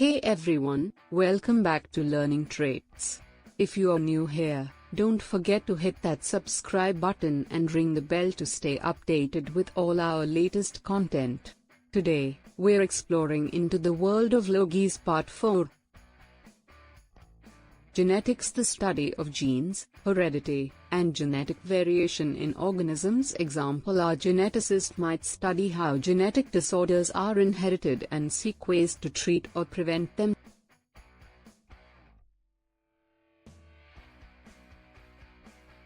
Hey everyone, welcome back to Learning Traits. If you are new here, don't forget to hit that subscribe button and ring the bell to stay updated with all our latest content. Today, we're exploring into the world of Logies Part 4. Genetics, the study of genes, heredity, and genetic variation in organisms. Example: our geneticist might study how genetic disorders are inherited and seek ways to treat or prevent them.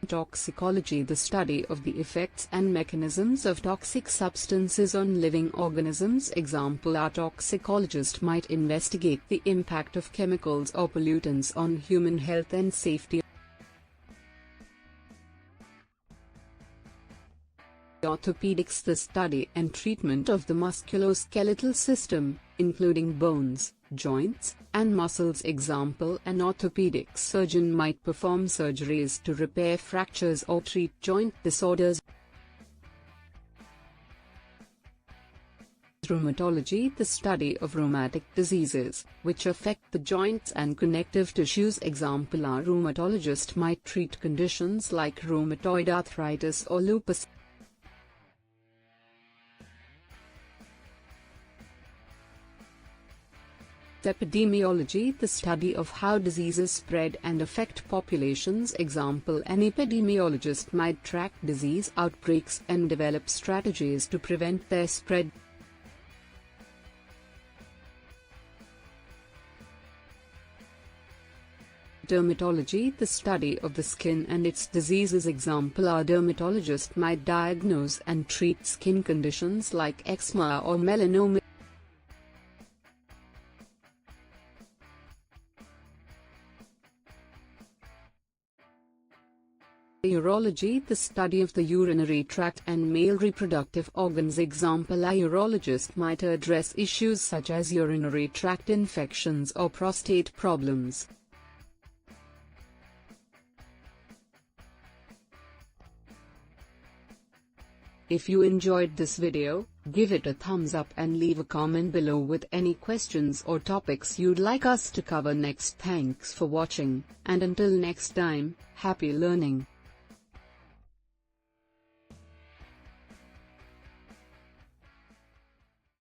Toxicology, the study of the effects and mechanisms of toxic substances on living organisms. Example: our toxicologist might investigate the impact of chemicals or pollutants on human health and safety. Orthopedics, the study and treatment of the musculoskeletal system, including bones, joints, and muscles. Example: an orthopedic surgeon might perform surgeries to repair fractures or treat joint disorders. Rheumatology, the study of rheumatic diseases, which affect the joints and connective tissues. Example: our rheumatologist might treat conditions like rheumatoid arthritis or lupus. Epidemiology, the study of how diseases spread and affect populations. Example: an epidemiologist might track disease outbreaks and develop strategies to prevent their spread. Dermatology, the study of the skin and its diseases. Example: our dermatologist might diagnose and treat skin conditions like eczema or melanoma. Urology, the study of the urinary tract and male reproductive organs. Example: a urologist might address issues such as urinary tract infections or prostate problems. If you enjoyed this video, give it a thumbs up and leave a comment below with any questions or topics you'd like us to cover next. Thanks for watching, and until next time, happy learning.